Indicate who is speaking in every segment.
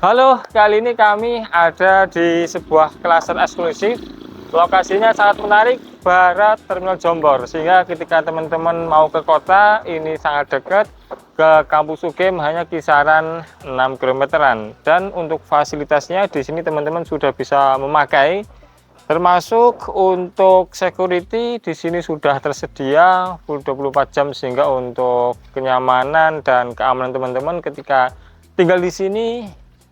Speaker 1: Halo, kali ini kami ada di sebuah klaster eksklusif. Lokasinya sangat menarik, barat Terminal Jombor. Sehingga ketika teman-teman mau ke kota, ini sangat dekat. Ke Kampus UGM hanya kisaran 6 km-an. Dan untuk fasilitasnya di sini teman-teman sudah bisa memakai. Termasuk untuk security di sini sudah tersedia full 24 jam, sehingga untuk kenyamanan dan keamanan teman-teman ketika tinggal di sini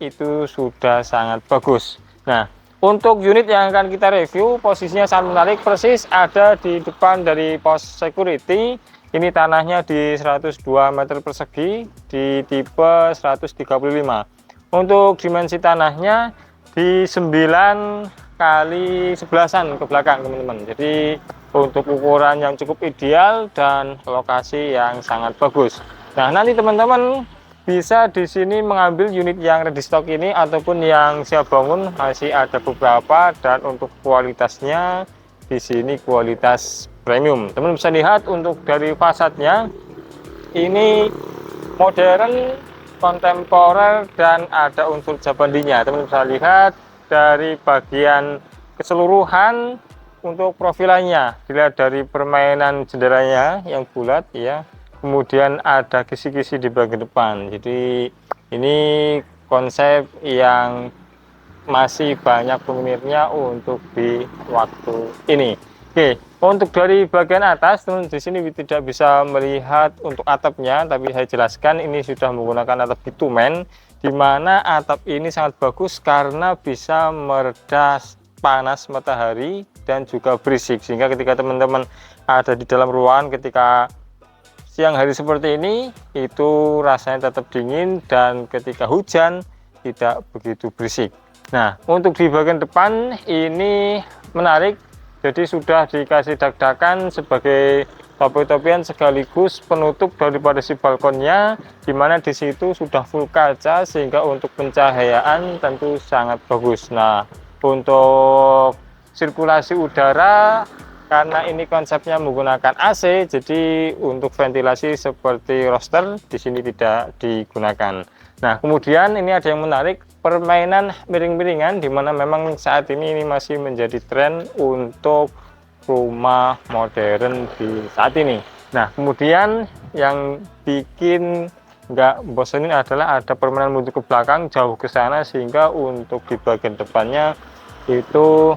Speaker 1: itu sudah sangat bagus. Nah, untuk unit yang akan kita review posisinya sangat menarik, persis ada di depan dari pos security. Ini tanahnya di 102 meter persegi di tipe 135. Untuk dimensi tanahnya di 9 kali 11-an ke belakang teman-teman. Jadi untuk ukuran yang cukup ideal dan lokasi yang sangat bagus. Nah, nanti teman-teman bisa di sini mengambil unit yang ready stock ini ataupun yang siap bangun, masih ada beberapa. Dan untuk kualitasnya di sini kualitas premium. Teman bisa lihat untuk dari fasadnya ini modern, kontemporer, dan ada unsur Japandinya. Teman bisa lihat dari bagian keseluruhan untuk profilannya, dilihat dari permainan jendelanya yang bulat ya. Kemudian ada kisi-kisi di bagian depan. Jadi ini konsep yang masih banyak peminatnya untuk di waktu ini. Oke, untuk dari bagian atas teman di sini tidak bisa melihat untuk atapnya, tapi saya jelaskan ini sudah menggunakan atap bitumen, di mana atap ini sangat bagus karena bisa mereda panas matahari dan juga berisik, sehingga ketika teman-teman ada di dalam ruangan ketika siang hari seperti ini itu rasanya tetap dingin, dan ketika hujan tidak begitu berisik. Nah, untuk di bagian depan ini menarik, jadi sudah dikasih dak-dakan sebagai topi-topian sekaligus penutup daripada si balkonnya, dimana di situ sudah full kaca sehingga untuk pencahayaan tentu sangat bagus. Nah, untuk sirkulasi udara karena ini konsepnya menggunakan AC, jadi untuk ventilasi seperti roster di sini tidak digunakan. Nah, kemudian ini ada yang menarik, permainan miring-miringan, di mana memang saat ini masih menjadi tren untuk rumah modern di saat ini. Nah, kemudian yang bikin nggak bosenin adalah ada permainan mundur ke belakang jauh ke sana, sehingga untuk di bagian depannya itu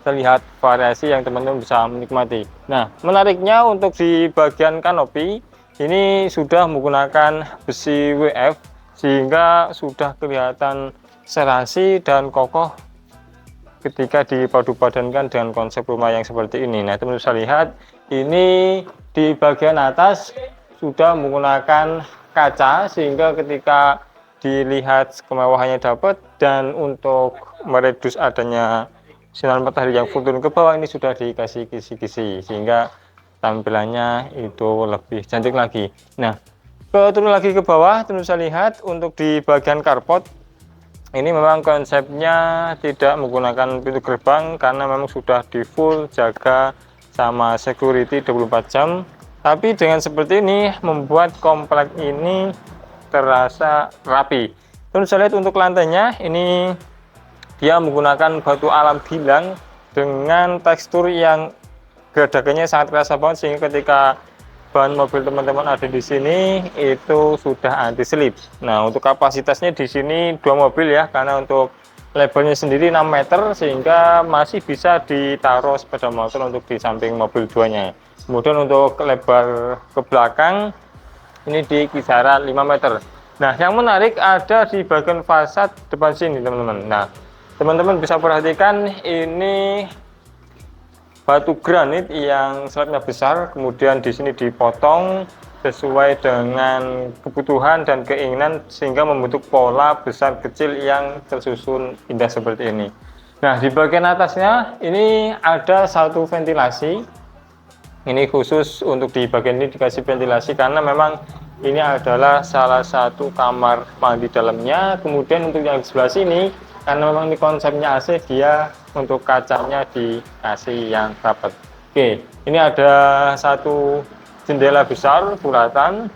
Speaker 1: terlihat variasi yang teman-teman bisa menikmati. Nah, menariknya untuk di bagian kanopi ini sudah menggunakan besi WF sehingga sudah kelihatan serasi dan kokoh ketika dipadu-padankan dengan konsep rumah yang seperti ini. Nah, teman-teman bisa lihat ini di bagian atas sudah menggunakan kaca sehingga ketika dilihat kemewahannya dapat, dan untuk meredus adanya sinar matahari yang full turun ke bawah ini sudah dikasih kisi-kisi sehingga tampilannya itu lebih cantik lagi. Nah, turun lagi ke bawah teman bisa lihat untuk di bagian carport ini memang konsepnya tidak menggunakan pintu gerbang karena memang sudah di full jaga sama security 24 jam. Tapi dengan seperti ini membuat komplek ini terasa rapi. Teman bisa lihat untuk lantainya ini dia menggunakan batu alam gilang dengan tekstur yang geradagannya sangat kerasa banget, sehingga ketika ban mobil teman-teman ada di sini itu sudah anti slip. Nah, untuk kapasitasnya di sini 2 mobil ya, karena untuk lebarnya sendiri 6 meter sehingga masih bisa ditaruh sepeda motor untuk di samping mobil duanya. Kemudian untuk lebar ke belakang ini di kisaran 5 meter. Nah, yang menarik ada di bagian fasad depan sini teman-teman. Nah, teman-teman bisa perhatikan ini batu granit yang slabnya besar, kemudian di sini dipotong sesuai dengan kebutuhan dan keinginan sehingga membentuk pola besar kecil yang tersusun indah seperti ini. Nah, di bagian atasnya ini ada satu ventilasi Ini khusus untuk di bagian ini dikasih ventilasi karena memang ini adalah salah satu kamar mandi dalamnya. Kemudian untuk yang sebelah sini, karena memang ini konsepnya AC, dia untuk kacanya dikasih yang rapat. Oke, ini ada satu jendela besar bulatan.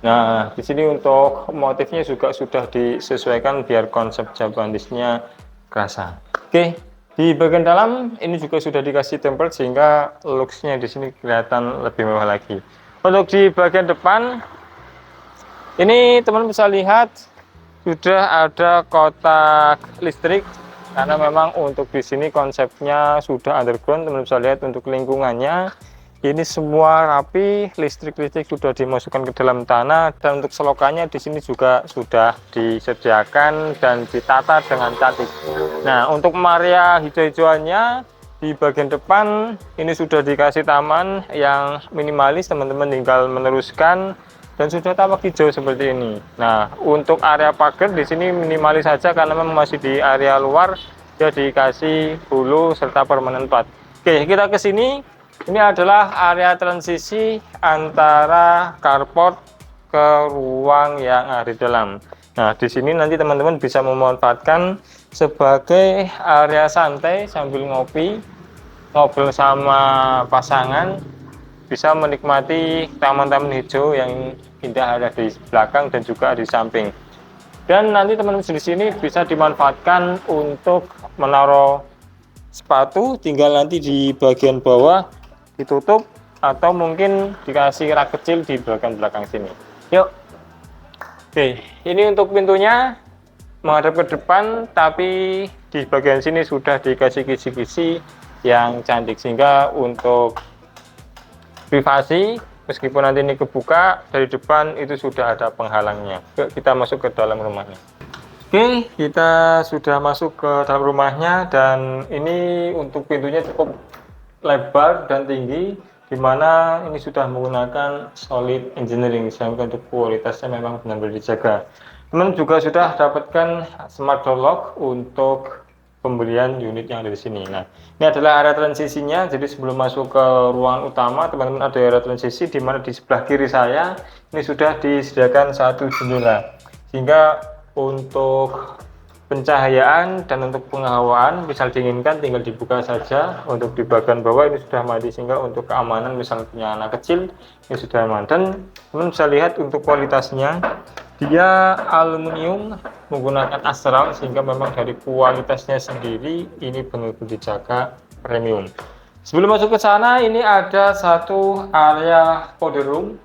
Speaker 1: Nah, di sini untuk motifnya juga sudah disesuaikan biar konsep Japanisnya kerasa. Oke, di bagian dalam ini juga sudah dikasih template sehingga looks-nya di sini kelihatan lebih mewah lagi. Untuk di bagian depan ini teman bisa lihat sudah ada kotak listrik karena memang untuk di sini konsepnya sudah underground. Teman bisa lihat untuk lingkungannya ini semua rapi, listrik sudah dimasukkan ke dalam tanah, dan untuk selokannya di sini juga sudah disediakan dan ditata dengan cantik. Nah, untuk area hijau-hijauannya di bagian depan ini sudah dikasih taman yang minimalis, teman-teman tinggal meneruskan dan sudah tampak hijau seperti ini. Nah, untuk area pagar di sini minimalis saja karena memang masih di area luar, dia dikasih hulu serta permanen plat. Oke, kita ke sini. Ini adalah area transisi antara carport ke ruang yang ada di dalam. Nah, di sini nanti teman-teman bisa memanfaatkan sebagai area santai sambil ngopi, ngobrol sama pasangan, bisa menikmati taman-taman hijau yang indah ada di belakang dan juga di samping. Dan nanti teman-teman di sini bisa dimanfaatkan untuk menaruh sepatu, tinggal nanti di bagian bawah ditutup atau mungkin dikasih rak kecil di belakang sini. Yuk. Oke, ini untuk pintunya menghadap ke depan, tapi di bagian sini sudah dikasih kisi-kisi yang cantik sehingga untuk privasi meskipun nanti ini kebuka dari depan itu sudah ada penghalangnya. Yuk, kita masuk ke dalam rumahnya. Oke, kita sudah masuk ke dalam rumahnya dan ini untuk pintunya cukup lebar dan tinggi, dimana ini sudah menggunakan solid engineering sehingga untuk kualitasnya memang benar-benar dijaga. Teman juga sudah dapatkan smart door lock untuk pembelian unit yang ada di sini. Nah, ini adalah area transisinya. Jadi sebelum masuk ke ruangan utama, teman-teman ada area transisi di mana di sebelah kiri saya ini sudah disediakan satu jendela, sehingga untuk pencahayaan dan untuk penghawaan misal diinginkan tinggal dibuka saja. Untuk di bagian bawah ini sudah mati sehingga untuk keamanan misal punya anak kecil ini sudah aman. Dan teman bisa lihat untuk kualitasnya dia aluminium menggunakan astral sehingga memang dari kualitasnya sendiri ini benar-benar dijaga premium. Sebelum masuk ke sana ini ada satu area powder room.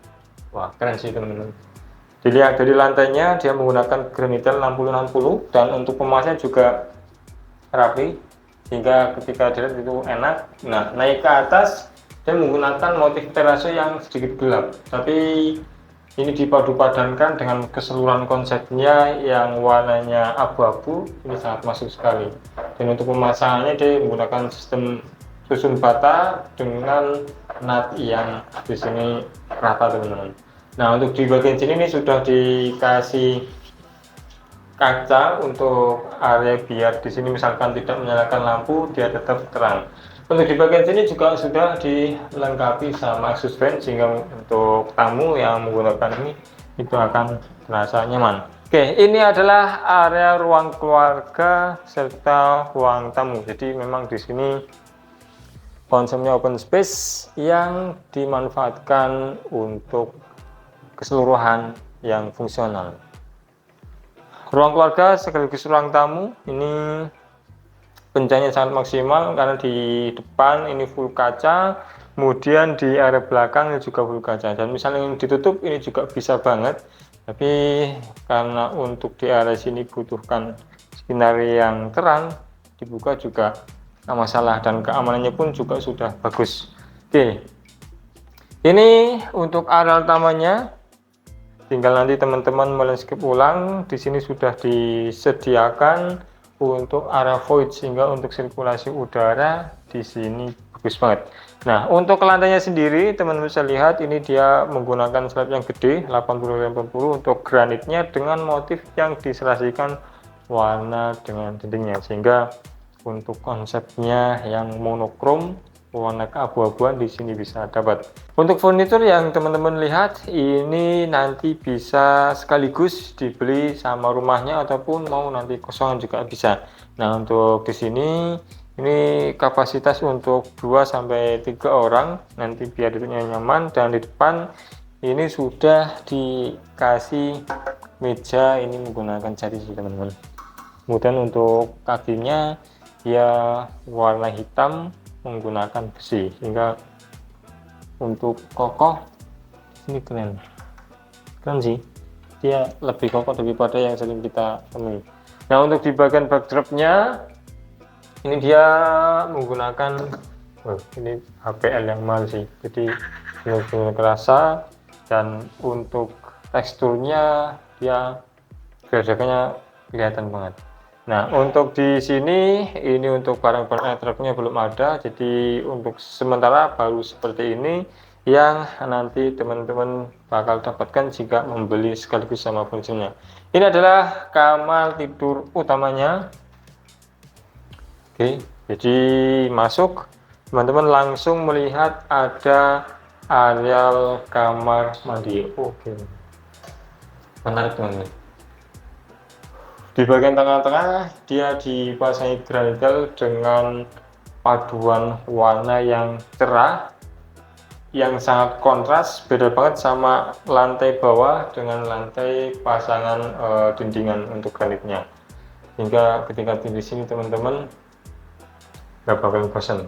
Speaker 1: Wah, keren sih teman-teman. Dilihat dari lantainya dia menggunakan granitel 60-60 dan untuk kemasnya juga rapi sehingga ketika dilihat itu enak. Nah, naik ke atas dia menggunakan motif terase yang sedikit gelap, tapi ini dipadu-padankan dengan keseluruhan konsepnya yang warnanya abu-abu. Ini sangat masuk sekali. Dan untuk pemasangannya dia menggunakan sistem susun bata dengan nut yang di sini rata teman-teman. Nah, untuk di bagian sini ini sudah dikasih kaca untuk area biar di sini misalkan tidak menyalakan lampu dia tetap terang. Untuk di bagian sini juga sudah dilengkapi sama exhaust fan sehingga untuk tamu yang menggunakan ini itu akan terasa nyaman. Oke, ini adalah area ruang keluarga serta ruang tamu. Jadi memang di sini konsepnya open space yang dimanfaatkan untuk keseluruhan yang fungsional. Ruang keluarga sekaligus ruang tamu ini pencahayaan sangat maksimal karena di depan ini full kaca, kemudian di area belakang juga full kaca, dan misalnya yang ditutup ini juga bisa banget, tapi karena untuk di area sini butuhkan sinar yang terang, dibuka juga nggak masalah dan keamanannya pun juga sudah bagus. Oke, ini untuk area utamanya. Tinggal nanti teman-teman melanskip ulang. Di sini sudah disediakan untuk area void sehingga untuk sirkulasi udara di sini bagus banget. Nah, untuk lantainya sendiri teman-teman bisa lihat ini dia menggunakan slab yang gede 80x80 untuk granitnya dengan motif yang diserasikan warna dengan dindingnya sehingga untuk konsepnya yang monokrom warna keabu-abuan di sini bisa dapat. Untuk furnitur yang teman-teman lihat ini nanti bisa sekaligus dibeli sama rumahnya ataupun mau nanti kosongan juga bisa. Nah, untuk di sini ini kapasitas untuk 2 sampai 3 orang nanti biar duduknya nyaman, dan di depan ini sudah dikasih meja ini menggunakan jati teman-teman. Kemudian untuk kakinya dia warna hitam menggunakan besi, sehingga untuk kokoh ini keren sih, dia lebih kokoh daripada yang sering kita temui. Nah, untuk di bagian backdropnya ini dia menggunakan ini HPL yang mahal sih, jadi benar-benar kerasa, dan untuk teksturnya dia geradakannya kelihatan banget. Nah, untuk di sini ini untuk barang-barang elektroniknya belum ada, jadi untuk sementara baru seperti ini yang nanti teman-teman bakal dapatkan jika membeli sekaligus sama furniturnya. Ini adalah kamar tidur utamanya. Oke, jadi masuk teman-teman langsung melihat ada areal kamar mandi. Oke, menarik teman-teman. Di bagian tengah-tengah dia dipasangi gradel dengan paduan warna yang cerah, yang sangat kontras, beda banget sama lantai bawah dengan lantai pasangan dindingan untuk granitnya. Hingga ketika di sini teman-teman gak bakal bosan,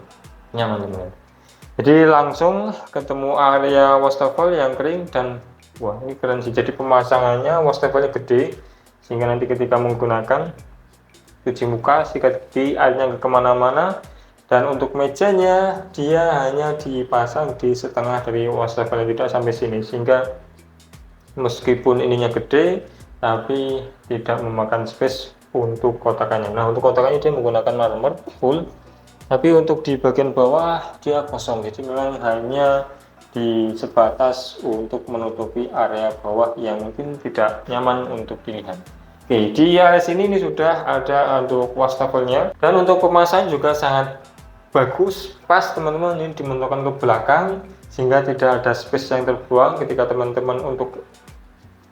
Speaker 1: nyaman teman-teman. Jadi langsung ketemu area wastafel yang kering, dan wah ini keren sih. Jadi pemasangannya wastafelnya gede, sehingga nanti ketika menggunakan cuci muka sikat gigi airnya ke kemana-mana. Dan untuk mejanya dia hanya dipasang di setengah dari wastafel, tidak sampai sini, sehingga meskipun ininya gede tapi tidak memakan space untuk kotakannya. Nah, untuk kotakannya dia menggunakan marmer full, tapi untuk di bagian bawah dia kosong, jadi memang hanya di sebatas untuk menutupi area bawah yang mungkin tidak nyaman untuk dilihat. Oke, di area sini ini sudah ada untuk wastafelnya, dan untuk pemasangan juga sangat bagus, pas teman-teman. Ini dimentokkan ke belakang sehingga tidak ada space yang terbuang ketika teman-teman untuk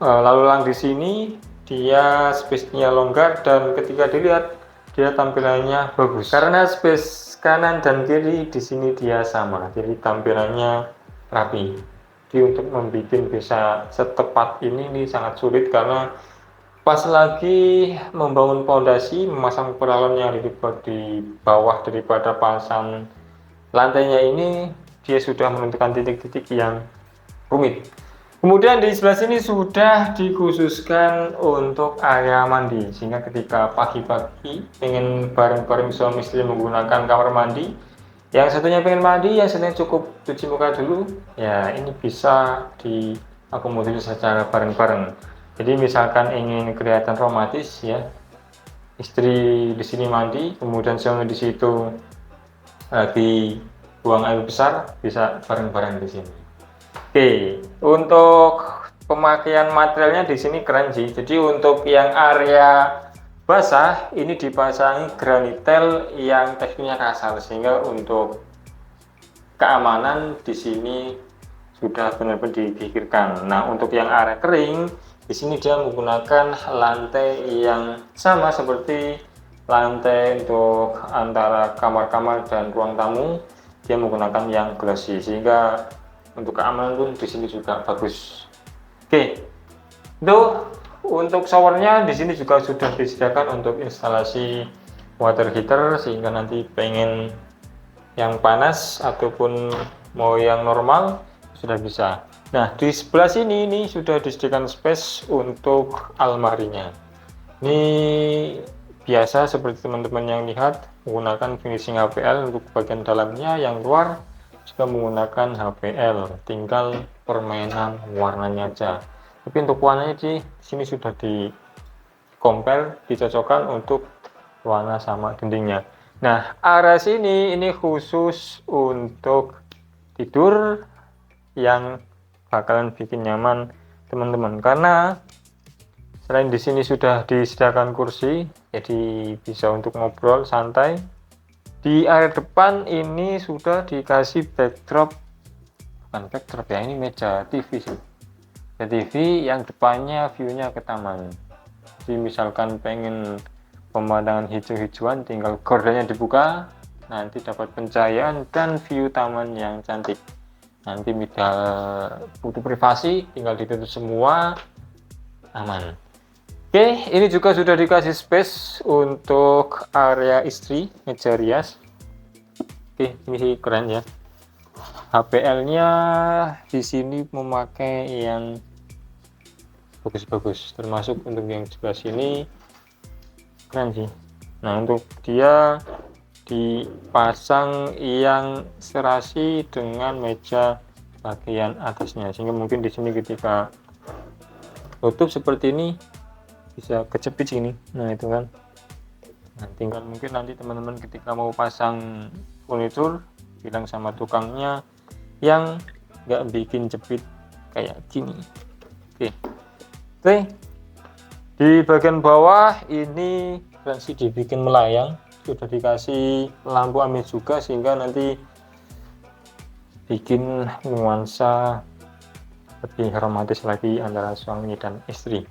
Speaker 1: lalu lalang di sini. Dia space-nya longgar, dan ketika dilihat dia tampilannya bagus karena space kanan dan kiri di sini dia sama, jadi tampilannya rapi. Jadi untuk membuat bisa setepat ini sangat sulit, karena pas lagi membangun fondasi, memasang paralon yang di bawah daripada pasang lantainya ini, dia sudah menentukan titik-titik yang rumit. Kemudian di sebelah sini sudah dikhususkan untuk area mandi, sehingga ketika pagi-pagi pengen bareng-bareng suami istri menggunakan kamar mandi, yang satunya pengen mandi, yang satunya cukup cuci muka dulu, ya ini bisa diakomodir secara bareng-bareng. Jadi misalkan ingin kelihatan romantis ya, istri di sini mandi, kemudian suami di situ lagi buang air besar, bisa bareng-bareng di sini. Oke, untuk pemakaian materialnya di sini keren sih. Jadi untuk yang area basah ini dipasangi granitel yang teksturnya kasar, sehingga untuk keamanan di sini sudah benar-benar dipikirkan. Nah, untuk yang area kering di sini dia menggunakan lantai yang sama seperti lantai untuk antara kamar-kamar dan ruang tamu. Dia menggunakan yang glossy, sehingga untuk keamanan pun di sini juga bagus. Oke, itu untuk showernya di sini juga sudah disediakan untuk instalasi water heater, sehingga nanti pengen yang panas ataupun mau yang normal sudah bisa. Nah, di sebelah sini ini sudah disediakan space untuk almarinya. Ini biasa seperti teman-teman yang lihat menggunakan finishing HPL untuk bagian dalamnya, yang luar juga menggunakan HPL, tinggal permainan warnanya aja. Tapi untuk warnanya di sini sudah di compare, dicocokkan untuk warna sama dindingnya. Nah, area sini ini khusus untuk tidur yang bakalan bikin nyaman teman-teman, karena selain di sini sudah disediakan kursi, jadi bisa untuk ngobrol santai. Di area depan ini sudah dikasih backdrop, bukan backdrop ya, ini meja TV sih. Meja TV yang depannya view-nya ke taman. Jadi misalkan pengen pemandangan hijau-hijauan, tinggal gordennya dibuka, nanti dapat pencahayaan dan view taman yang cantik. Nanti butuh privasi, tinggal ditutup semua, aman. Oke, ini juga sudah dikasih space untuk area istri, meja rias. Oke, ini sih keren ya. HPL-nya di sini memakai yang bagus-bagus, termasuk untuk yang sebelah sini keren sih. Nah, untuk dia dipasang yang serasi dengan meja bagian atasnya, sehingga mungkin di sini ketika tutup seperti ini bisa kecepit sini. Nah, itu kan. Nah, tinggal mungkin nanti teman-teman ketika mau pasang furnitur bilang sama tukangnya yang nggak bikin jepit kayak gini. Oke, di bagian bawah ini sih dibikin melayang, sudah dikasih lampu ambien juga sehingga nanti bikin nuansa lebih romantis lagi antara suami dan istri.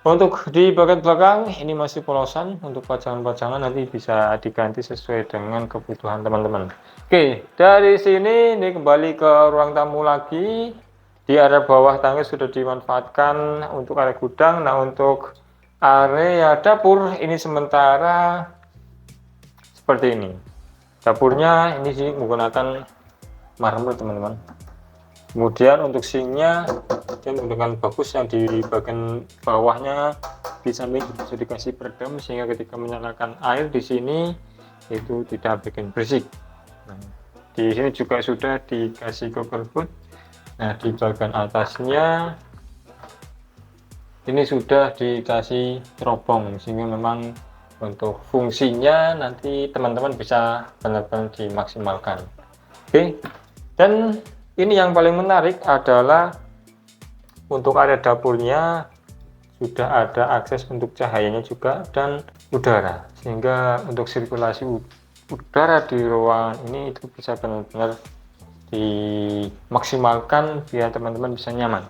Speaker 1: Untuk di bagian belakang ini masih polosan, untuk pajangan-pajangan nanti bisa diganti sesuai dengan kebutuhan teman-teman. Oke, dari sini ini kembali ke ruang tamu lagi. Di area bawah tangga sudah dimanfaatkan untuk area gudang. Nah, untuk area dapur ini sementara seperti ini. Dapurnya ini sih menggunakan marmer teman-teman. Kemudian untuk sinknya dia menggunakan bagus, yang di bagian bawahnya di samping bisa dikasih peredam sehingga ketika menyalakan air di sini itu tidak bikin berisik. Nah, di sini juga sudah dikasih cover hood. Nah, di bagian atasnya ini sudah dikasih terobong sehingga memang untuk fungsinya nanti teman-teman bisa benar-benar dimaksimalkan. Oke, dan ini yang paling menarik adalah untuk area dapurnya sudah ada akses untuk cahayanya juga dan udara, sehingga untuk sirkulasi udara di ruangan ini itu bisa benar-benar dimaksimalkan biar teman-teman bisa nyaman.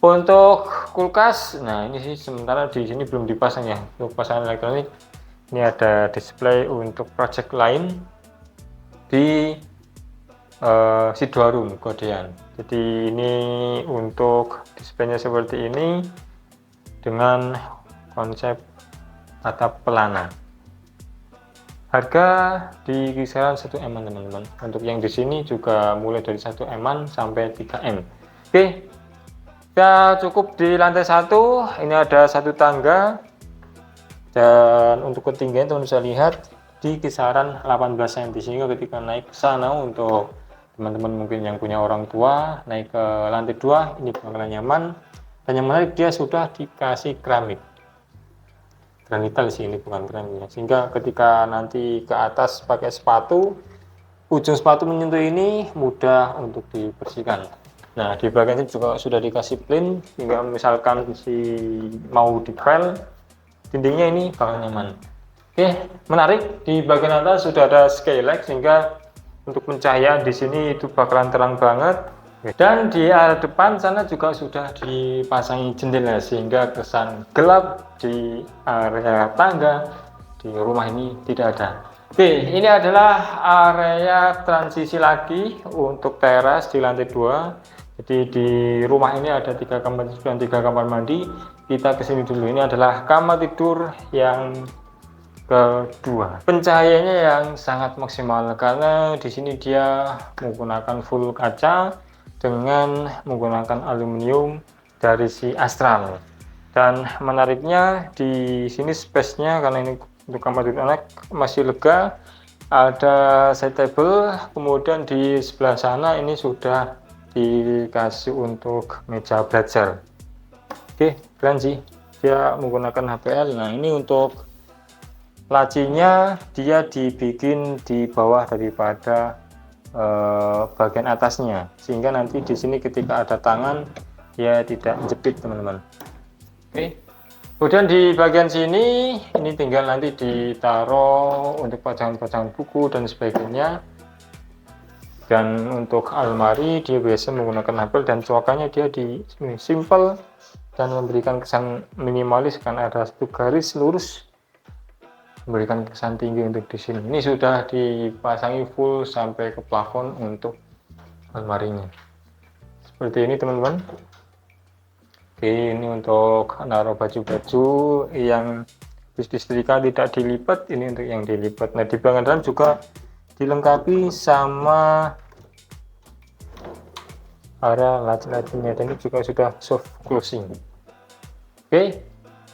Speaker 1: Untuk kulkas, nah ini sih sementara di sini belum dipasang ya. Untuk pasangan elektronik ini ada display untuk project lain di Sidoarum Kodean. Jadi ini untuk displaynya seperti ini dengan konsep atap pelana. Harga di kisaran 1M teman-teman. Untuk yang di sini juga mulai dari 1M sampai 3M. Oke, ya cukup di lantai 1. Ini ada satu tangga dan untuk ketinggian teman bisa lihat di kisaran 18 cm, sehingga ketika naik ke sana untuk teman-teman mungkin yang punya orang tua naik ke lantai 2 ini bakalan nyaman. Dan yang menarik dia sudah dikasih keramik granital sih, ini bukan keramik ya, sehingga ketika nanti ke atas pakai sepatu, ujung sepatu menyentuh ini mudah untuk dibersihkan. Nah, di bagian ini juga sudah dikasih plin sehingga misalkan mau dipel dindingnya ini bakal nyaman. Oke, menarik. Di bagian atas sudah ada skylight sehingga untuk pencahayaan di sini itu bakalan terang banget. Dan di area depan sana juga sudah dipasangi jendela sehingga kesan gelap di area tangga di rumah ini tidak ada. Oke, ini adalah area transisi lagi untuk teras di lantai 2. Jadi di rumah ini ada 3 kamar tidur dan 3 kamar mandi. Kita kesini dulu. Ini adalah kamar tidur yang kedua. Pencahayaannya yang sangat maksimal karena di sini dia menggunakan full kaca dengan menggunakan aluminium dari si Astral. Dan menariknya di sini space-nya karena ini untuk kamar tidur anak masih lega, ada side table, kemudian di sebelah sana ini sudah dikasih untuk meja belajar. Oke, keren sih, dia menggunakan HPL. Nah, ini untuk lacinya dia dibikin di bawah daripada bagian atasnya, sehingga nanti di sini ketika ada tangan dia tidak jepit teman-teman. Oke, Kemudian di bagian sini ini tinggal nanti ditaruh untuk pajangan-pajangan buku dan sebagainya. Dan untuk almari dia biasa menggunakan label dan coakannya dia di simple dan memberikan kesan minimalis karena ada satu garis lurus, memberikan kesan tinggi untuk di sini. Ini sudah dipasangi full sampai ke plafon untuk almarinya. Seperti ini teman-teman. Oke, ini untuk naruh baju-baju yang habis disetrika tidak dilipat, ini untuk yang dilipat. Nah, di bagian dalam juga dilengkapi sama area laci-lacinya dan ini juga sudah soft closing. Oke,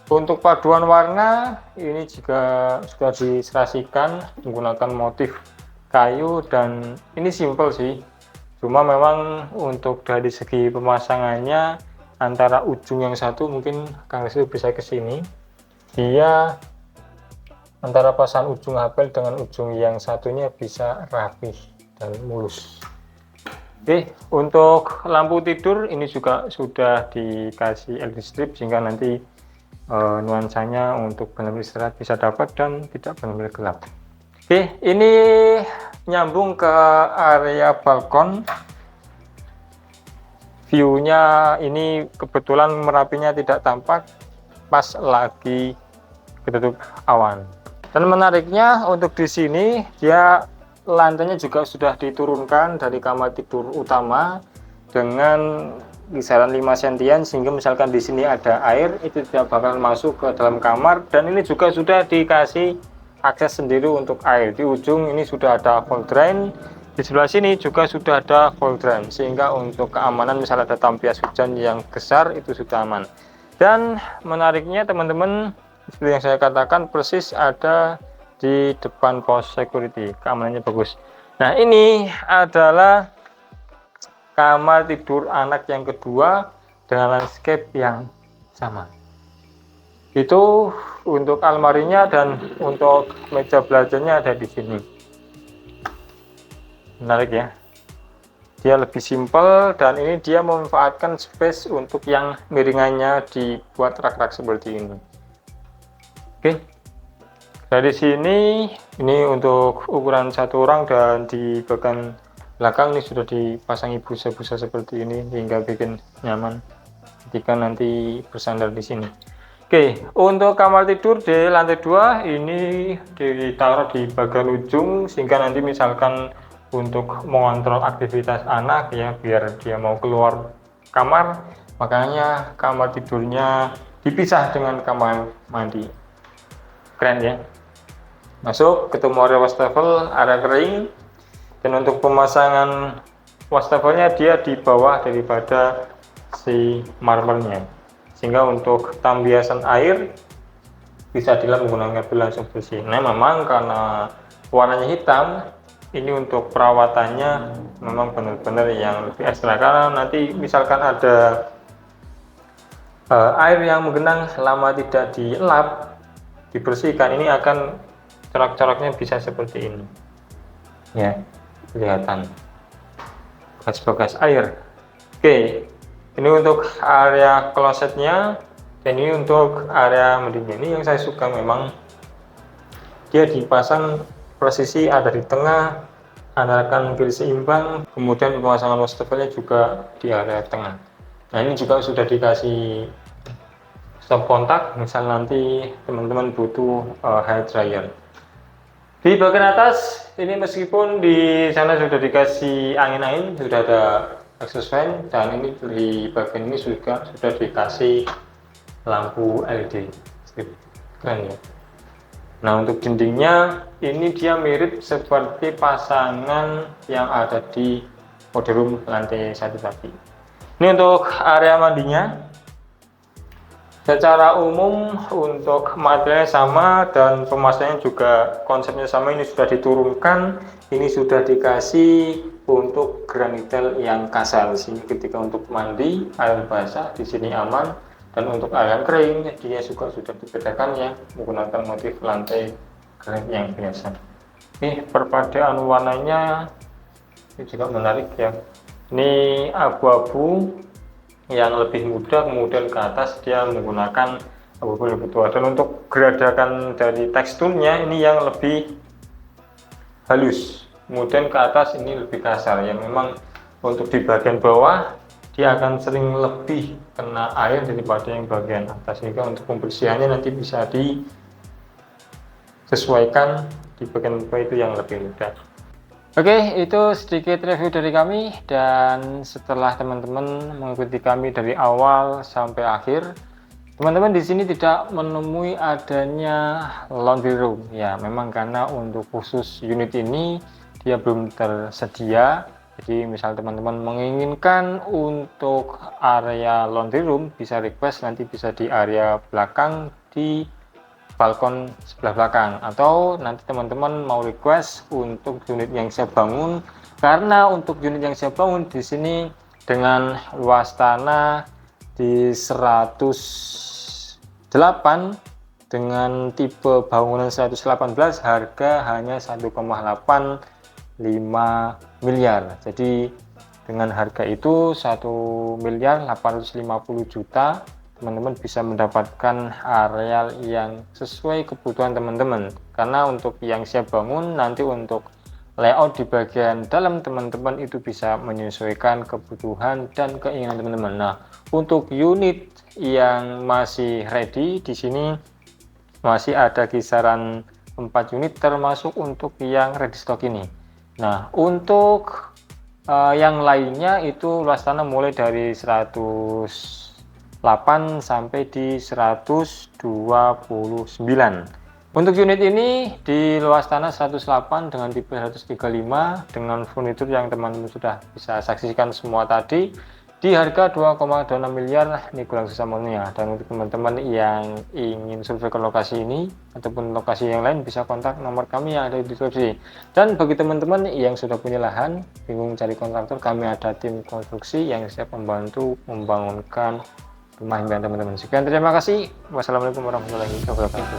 Speaker 1: untuk paduan warna ini juga sudah diserasikan menggunakan motif kayu dan ini simple sih, cuma memang untuk dari segi pemasangannya antara ujung yang satu mungkin Kang Rizky bisa ke sini, dia antara pasang ujung habel dengan ujung yang satunya bisa rapi dan mulus. Oke, untuk lampu tidur ini juga sudah dikasih LED strip sehingga nanti nuansanya untuk benar-benar istirahat bisa dapat dan tidak benar-benar gelap. Oke, ini nyambung ke area balkon. View-nya ini kebetulan Merapinya tidak tampak pas lagi ketutup awan. Dan menariknya untuk di sini dia lantainya juga sudah diturunkan dari kamar tidur utama dengan kisaran 5 cm sehingga misalkan di sini ada air itu tidak bakal masuk ke dalam kamar, dan ini juga sudah dikasih akses sendiri untuk air. Di ujung ini sudah ada fall drain, di sebelah sini juga sudah ada fall drain sehingga untuk keamanan misalnya ada tampias hujan yang besar itu sudah aman. Dan menariknya teman-teman, seperti yang saya katakan persis ada di depan pos security, keamanannya bagus. Nah, ini adalah kamar tidur anak yang kedua dengan landscape yang sama. Itu untuk almarinya dan untuk meja belajarnya ada di sini. Menarik ya. Dia lebih simpel dan ini dia memanfaatkan space untuk yang miringannya dibuat rak-rak seperti ini. Oke. Dari sini ini untuk ukuran satu orang dan di bagian belakang ini sudah dipasangi busa-busa seperti ini sehingga bikin nyaman ketika nanti bersandar di sini. Oke, untuk kamar tidur di lantai 2 ini ditaruh di bagian ujung sehingga nanti misalkan untuk mengontrol aktivitas anak ya, biar dia mau keluar kamar, makanya kamar tidurnya dipisah dengan kamar mandi. Keren ya. Masuk ketemu area wastafel, area kering, dan untuk pemasangan wastafelnya dia di bawah daripada si marmernya, sehingga untuk tambiasan air bisa dilap menggunakan kabel langsung bersih. Nah, memang karena warnanya hitam, ini untuk perawatannya memang benar-benar yang lebih ekstra, karena nanti misalkan ada air yang menggenang lama tidak dilap, dibersihkan, ini akan corak-coraknya bisa seperti ini ya, kelihatan bekas-bekas air. Oke, ini untuk area klosetnya dan ini untuk area mandinya. Ini yang saya suka, memang dia dipasang presisi ada di tengah, andalkan kiri seimbang, kemudian pemasangan wastafelnya juga di area tengah. Nah, ini juga sudah dikasih stop kontak misal nanti teman-teman butuh hair dryer. Di bagian atas ini meskipun di sana sudah dikasih angin, sudah ada exhaust fan, dan ini di bagian ini juga sudah dikasih lampu LED strip. Keren ya. Nah, untuk dindingnya ini dia mirip seperti pasangan yang ada di modern lantai 1 tadi. Ini untuk area mandinya. Secara umum untuk materialnya sama dan pemasangannya juga konsepnya sama. Ini sudah diturunkan, ini sudah dikasih untuk granitel yang kasar, sehingga ketika untuk mandi air basah di sini aman, dan untuk air kering dia juga sudah dibedakan ya menggunakan motif lantai granit yang biasa. Ini perpaduan warnanya ini juga menarik ya. Ini abu-abu yang lebih muda, kemudian ke atas dia menggunakan abu-abu lebih tua. Dan untuk geradakan dari teksturnya ini yang lebih halus, kemudian ke atas ini lebih kasar. Yang memang untuk di bagian bawah dia akan sering lebih kena air daripada yang bagian atas, sehingga untuk pembersihannya nanti bisa disesuaikan di bagian bawah itu yang lebih mudah. Oke, itu sedikit review dari kami, dan setelah teman-teman mengikuti kami dari awal sampai akhir, teman-teman di sini tidak menemui adanya laundry room. Ya, memang karena untuk khusus unit ini dia belum tersedia. Jadi misal teman-teman menginginkan untuk area laundry room, bisa request, nanti bisa di area belakang di balkon sebelah belakang, atau nanti teman-teman mau request untuk unit yang saya bangun, karena untuk unit yang saya bangun di sini dengan luas tanah di 108 dengan tipe bangunan 118, harga hanya 1,85 miliar. Jadi dengan harga itu 1.850.000.000, teman-teman bisa mendapatkan areal yang sesuai kebutuhan teman-teman. Karena untuk yang saya bangun nanti untuk layout di bagian dalam teman-teman itu bisa menyesuaikan kebutuhan dan keinginan teman-teman. Nah, untuk unit yang masih ready di sini masih ada kisaran 4 unit termasuk untuk yang ready stock ini. Nah, untuk yang lainnya itu luas tanah mulai dari 108 sampai di 129. Untuk unit ini di luas tanah 108 dengan tipe 135 dengan furnitur yang teman-teman sudah bisa saksikan semua tadi, di harga 2,26 miliar ini kurang semuanya. Dan untuk teman-teman yang ingin survei ke lokasi ini ataupun lokasi yang lain, bisa kontak nomor kami yang ada di deskripsi. Dan bagi teman-teman yang sudah punya lahan, bingung cari kontraktor, kami ada tim konstruksi yang siap membantu membangunkan rumah impian teman-teman. Sekian, terima kasih. Wassalamualaikum warahmatullahi wabarakatuh.